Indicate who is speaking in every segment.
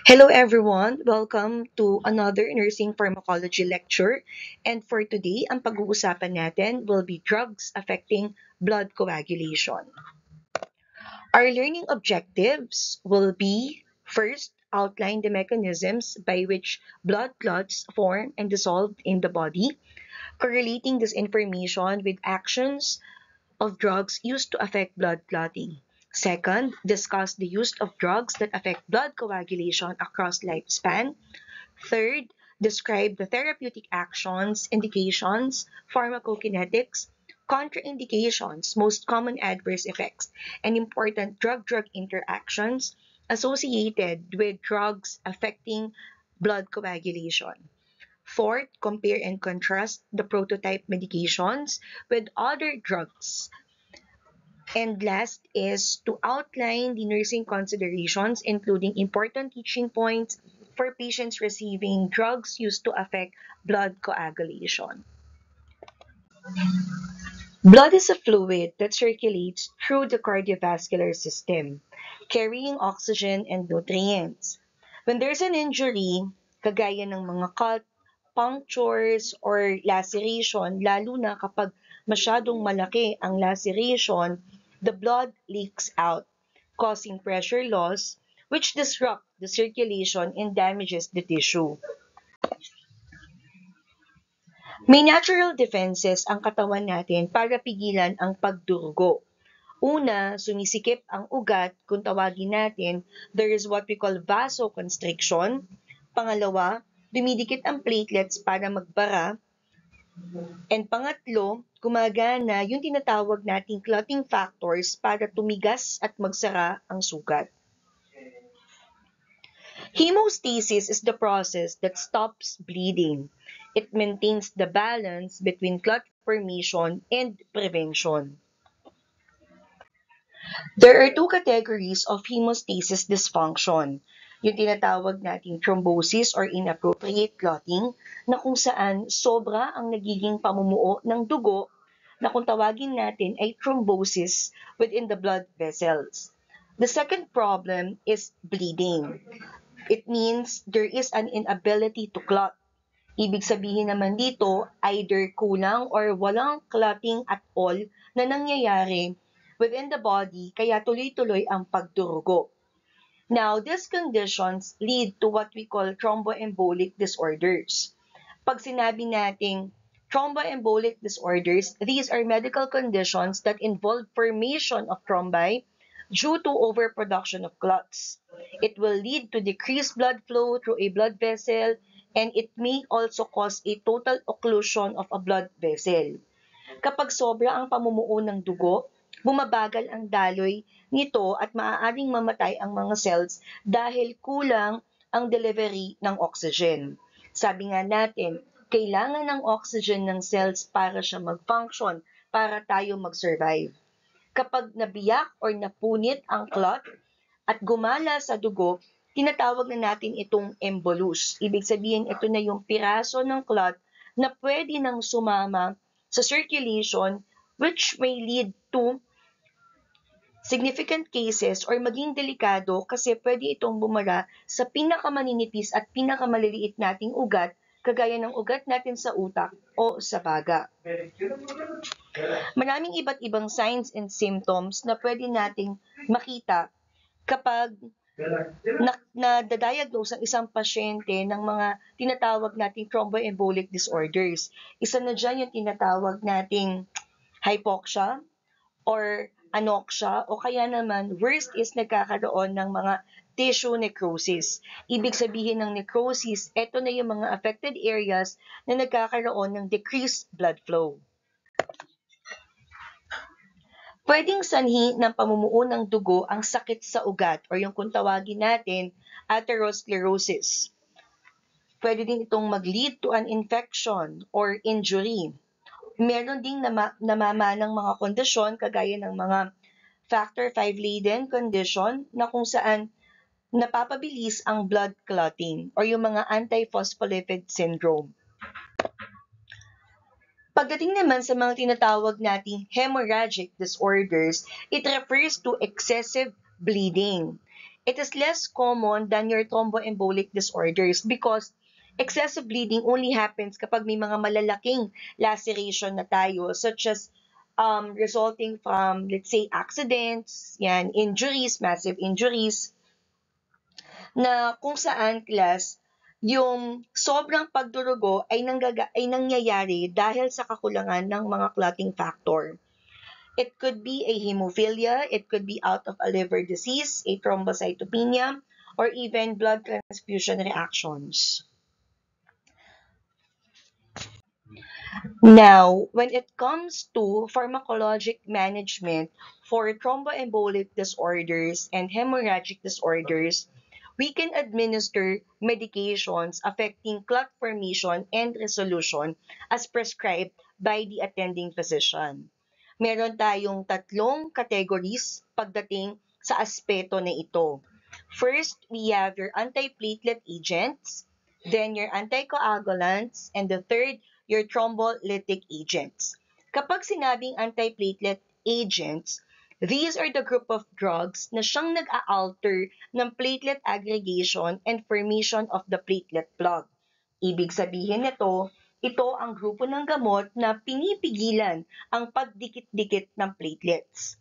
Speaker 1: Hello everyone! Welcome to another nursing pharmacology lecture. And for today, ang pag-uusapan natin will be drugs affecting blood coagulation. Our learning objectives will be first, outline the mechanisms by which blood clots form and dissolve in the body, correlating this information with actions of drugs used to affect blood clotting. Second, discuss the use of drugs that affect blood coagulation across lifespan. Third, describe the therapeutic actions, indications, pharmacokinetics, contraindications, most common adverse effects, and important drug-drug interactions associated with drugs affecting blood coagulation. Fourth, compare and contrast the prototype medications with other drugs. And last is to outline the nursing considerations, including important teaching points for patients receiving drugs used to affect blood coagulation. Blood is a fluid that circulates through the cardiovascular system, carrying oxygen and nutrients. When there's an injury, kagaya ng mga cut, punctures, or laceration, lalo na kapag masyadong malaki ang laceration, the blood leaks out, causing pressure loss, which disrupts the circulation and damages the tissue. May natural defenses ang katawan natin para pigilan ang pagdurugo. Una, sumisikip ang ugat kung tawagin natin, there is what we call vasoconstriction. Pangalawa, dumidikit ang platelets para magbara. And pangatlo, gumagana yung tinatawag nating clotting factors para tumigas at magsara ang sugat. Hemostasis is the process that stops bleeding. It maintains the balance between clot formation and prevention. There are two categories of hemostasis dysfunction. Yung tinatawag nating thrombosis or inappropriate clotting na kung saan sobra ang nagiging pamumuo ng dugo na kung tawagin natin ay thrombosis within the blood vessels. The second problem is bleeding. It means there is an inability to clot. Ibig sabihin naman dito, either kulang or walang clotting at all na nangyayari within the body kaya tuloy-tuloy ang pagdurugo. Now, these conditions lead to what we call thromboembolic disorders. Pag sinabi nating thromboembolic disorders, these are medical conditions that involve formation of thrombi due to overproduction of clots. It will lead to decreased blood flow through a blood vessel, and it may also cause a total occlusion of a blood vessel. Kapag sobra ang pamumuo ng dugo, bumabagal ang daloy nito at maaaring mamatay ang mga cells dahil kulang ang delivery ng oxygen. Sabi nga natin, kailangan ng oxygen ng cells para siya mag-function, para tayo mag-survive. Kapag nabiyak or napunit ang clot at gumala sa dugo, tinatawag na natin itong embolus. Ibig sabihin, ito na yung piraso ng clot na pwede nang sumama sa circulation, which may lead to significant cases or maging delikado kasi pwede itong bumara sa pinakamaninipis at pinakamaliliit nating ugat, kagaya ng ugat natin sa utak o sa baga. Maraming iba't ibang signs and symptoms na pwede nating makita kapag na-diagnose ang isang pasyente ng mga tinatawag nating thromboembolic disorders. Isa na dyan yung tinatawag nating hypoxia or anoxia o kaya naman worst is nagkakaroon ng mga tissue necrosis. Ibig sabihin ng necrosis, ito na yung mga affected areas na nagkakaroon ng decreased blood flow. Pwedeng sanhi ng pamumuo ng dugo ang sakit sa ugat or yung kung tawagin natin atherosclerosis. Pwede din itong mag-lead to an infection or injury. Meron ding namamanang mga kondisyon kagaya ng mga factor V laden condition na kung saan napapabilis ang blood clotting or yung mga antiphospholipid syndrome. Pagdating naman sa mga tinatawag nating hemorrhagic disorders, it refers to excessive bleeding. It is less common than your thromboembolic disorders because excessive bleeding only happens kapag may mga malalaking laceration na tayo, such as resulting from, let's say, accidents, yan, injuries, massive injuries, na kung saan class, yung sobrang pagdurugo ay nangyayari dahil sa kakulangan ng mga clotting factor. It could be a hemophilia, it could be out of a liver disease, a thrombocytopenia, or even blood transfusion reactions. Now, when it comes to pharmacologic management for thromboembolic disorders and hemorrhagic disorders, we can administer medications affecting clot formation and resolution as prescribed by the attending physician. Meron tayong tatlong categories pagdating sa aspeto na ito. First, we have your antiplatelet agents, then your anticoagulants, and the third, your thrombolytic agents. Kapag sinabing antiplatelet agents, these are the group of drugs na siyang nag-a-alter ng platelet aggregation and formation of the platelet plug. Ibig sabihin nito, ito ang grupo ng gamot na pinipigilan ang pagdikit-dikit ng platelets.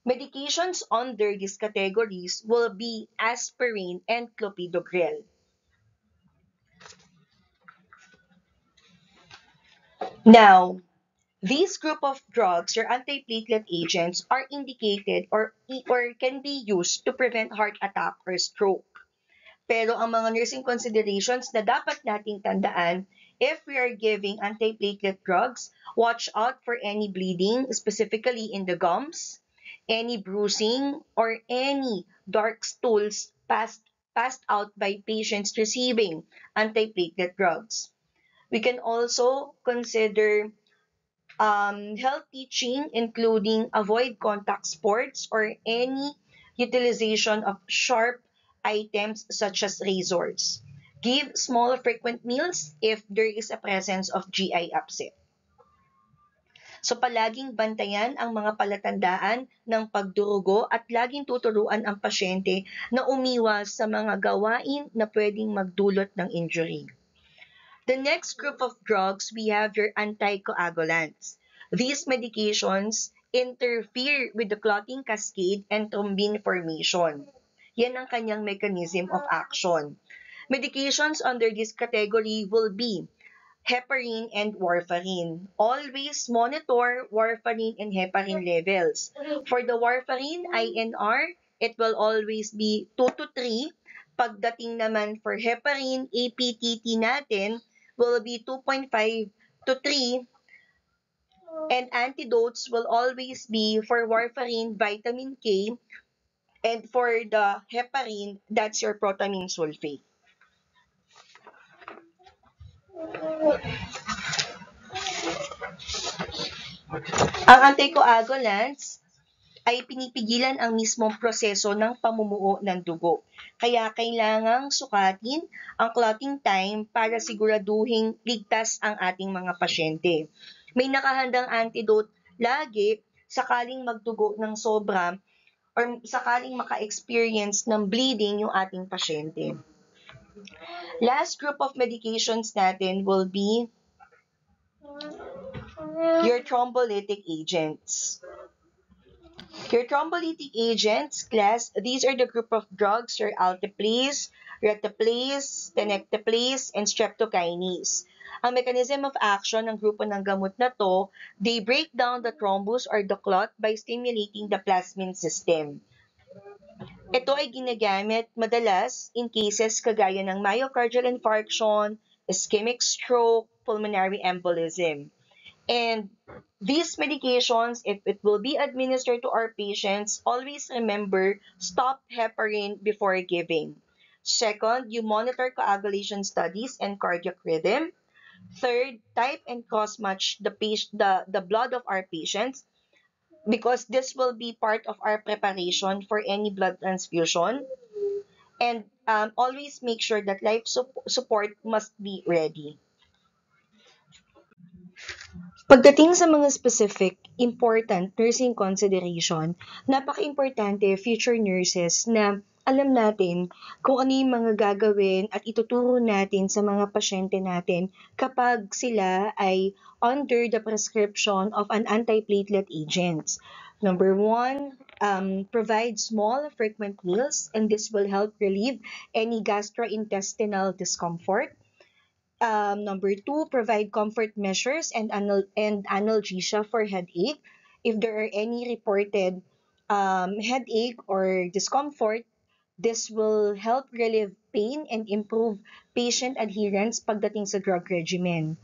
Speaker 1: Medications under these categories will be aspirin and clopidogrel. Now, these group of drugs or antiplatelet agents are indicated or can be used to prevent heart attack or stroke. Pero ang mga nursing considerations na dapat nating tandaan, if we are giving antiplatelet drugs, watch out for any bleeding, specifically in the gums, any bruising, or any dark stools passed out by patients receiving antiplatelet drugs. We can also consider health teaching, including avoid contact sports or any utilization of sharp items such as razors. Give small frequent meals if there is a presence of GI upset. So palaging bantayan ang mga palatandaan ng pagdurugo at laging tuturuan ang pasyente na umiwas sa mga gawain na pwedeng magdulot ng injury. The next group of drugs, we have your anticoagulants. These medications interfere with the clotting cascade and thrombin formation. Yan ang kanyang mechanism of action. Medications under this category will be heparin and warfarin. Always monitor warfarin and heparin levels. For the warfarin INR, it will always be 2 to 3. Pagdating naman for heparin, APTT natin will be 2.5 to 3. And antidotes will always be for warfarin, vitamin K, and for the heparin, that's your protamine sulfate. Ang anticoagulants ay pinipigilan ang mismong proseso ng pamumuo ng dugo. Kaya kailangang sukatin ang clotting time para siguraduhing ligtas ang ating mga pasyente. May nakahandang antidote lagi sakaling magdugo ng sobra or sakaling maka-experience ng bleeding yung ating pasyente. Last group of medications natin will be your thrombolytic agents. Your thrombolytic agents, class, these are the group of drugs, your alteplase, retiplase, tenecteplase, and streptokinase. Ang mechanism of action ng grupo ng gamot na to, they break down the thrombus or the clot by stimulating the plasmin system. Ito ay ginagamit madalas in cases kagaya ng myocardial infarction, ischemic stroke, pulmonary embolism. And these medications, if it will be administered to our patients, always remember, stop heparin before giving. Second, you monitor coagulation studies and cardiac rhythm. Third, type and cross-match the blood of our patients because this will be part of our preparation for any blood transfusion. And always make sure that life support must be ready. Pagdating sa mga specific, important nursing consideration, napaka-importante future nurses na alam natin kung ano yung mga gagawin at ituturo natin sa mga pasyente natin kapag sila ay under the prescription of an antiplatelet agents. Number one, provide small, frequent meals, and this will help relieve any gastrointestinal discomfort. Number two, provide comfort measures and analgesia for headache. If there are any reported headache or discomfort, this will help relieve pain and improve patient adherence pagdating sa drug regimen.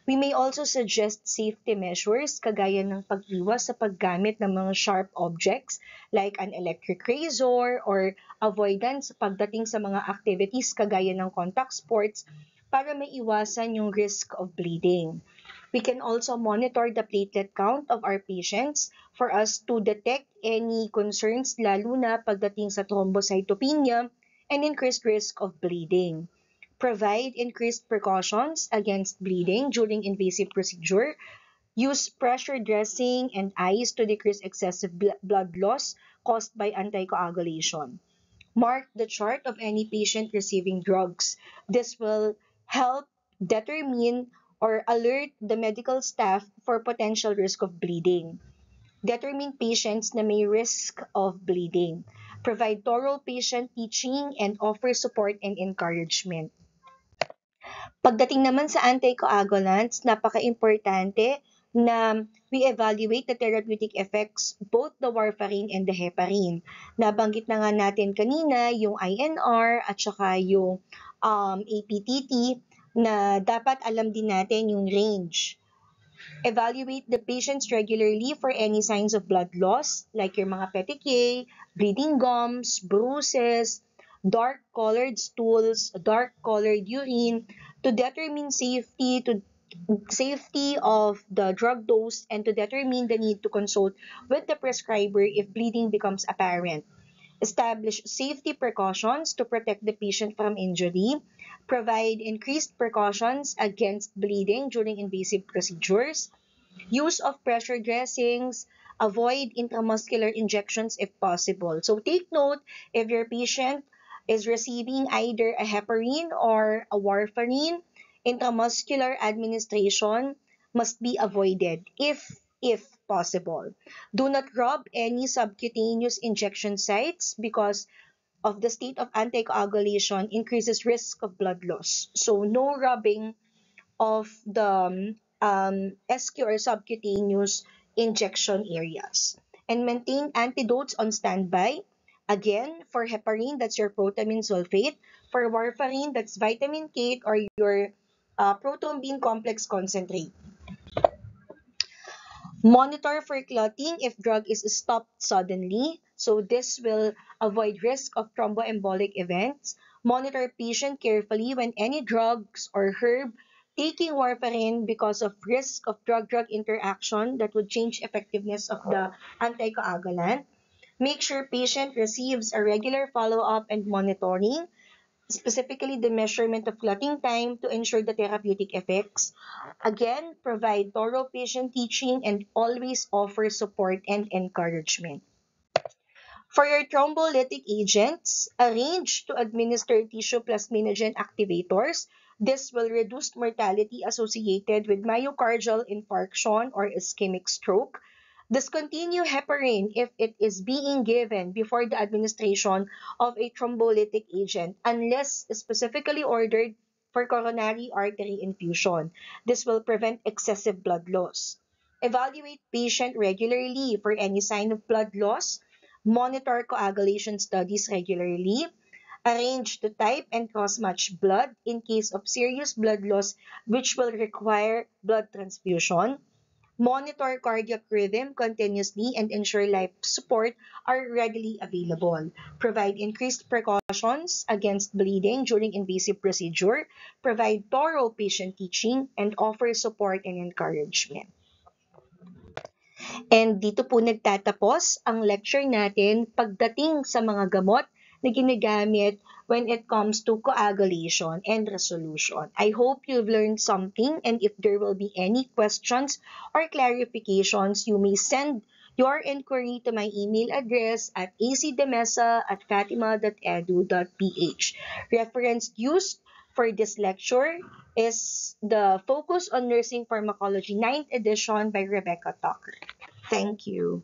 Speaker 1: We may also suggest safety measures kagaya ng pag-iwas sa paggamit ng mga sharp objects like an electric razor or avoidance pagdating sa mga activities kagaya ng contact sports para maiwasan yung risk of bleeding. We can also monitor the platelet count of our patients for us to detect any concerns lalo na pagdating sa thrombocytopenia and increased risk of bleeding. Provide increased precautions against bleeding during invasive procedure. Use pressure dressing and ice to decrease excessive blood loss caused by anticoagulation. Mark the chart of any patient receiving drugs. This will help determine or alert the medical staff for potential risk of bleeding. Determine patients na may risk of bleeding. Provide thorough patient teaching and offer support and encouragement. Pagdating naman sa anticoagulants, napaka-importante na we evaluate the therapeutic effects, both the warfarin and the heparin. Nabanggit na nga natin kanina yung INR at saka yung APTT na dapat alam din natin yung range. Evaluate the patients regularly for any signs of blood loss like your mga petechiae, bleeding gums, bruises, dark-colored stools, dark-colored urine to determine safety of the drug dose and to determine the need to consult with the prescriber if bleeding becomes apparent. Establish safety precautions to protect the patient from injury. Provide increased precautions against bleeding during invasive procedures. Use of pressure dressings. Avoid intramuscular injections if possible. So take note if your patient is receiving either a heparin or a warfarin, intramuscular administration must be avoided if possible. Do not rub any subcutaneous injection sites because of the state of anticoagulation increases risk of blood loss. So no rubbing of the SQ or subcutaneous injection areas. And maintain antidotes on standby. Again, for heparin, that's your protamine sulfate. For warfarin, that's vitamin K or your prothrombin complex concentrate. Monitor for clotting if drug is stopped suddenly. So this will avoid risk of thromboembolic events. Monitor patient carefully when any drugs or herb taking warfarin because of risk of drug-drug interaction that would change effectiveness of the anticoagulant. Make sure patient receives a regular follow-up and monitoring, specifically the measurement of clotting time to ensure the therapeutic effects. Again, provide thorough patient teaching and always offer support and encouragement. For your thrombolytic agents, arrange to administer tissue plasminogen activators. This will reduce mortality associated with myocardial infarction or ischemic stroke. Discontinue heparin if it is being given before the administration of a thrombolytic agent unless specifically ordered for coronary artery infusion. This will prevent excessive blood loss. Evaluate patient regularly for any sign of blood loss. Monitor coagulation studies regularly. Arrange to type and cross-match blood in case of serious blood loss which will require blood transfusion. Monitor cardiac rhythm continuously and ensure life support are readily available. Provide increased precautions against bleeding during invasive procedure. Provide thorough patient teaching and offer support and encouragement. And dito po nagtatapos ang lecture natin pagdating sa mga gamot na ginagamit when it comes to coagulation and resolution. I hope you've learned something, and if there will be any questions or clarifications, you may send your inquiry to my email address at acdemesa@fatima.edu.ph. Reference used for this lecture is the Focus on Nursing Pharmacology 9th edition by Rebecca Tucker. Thank you.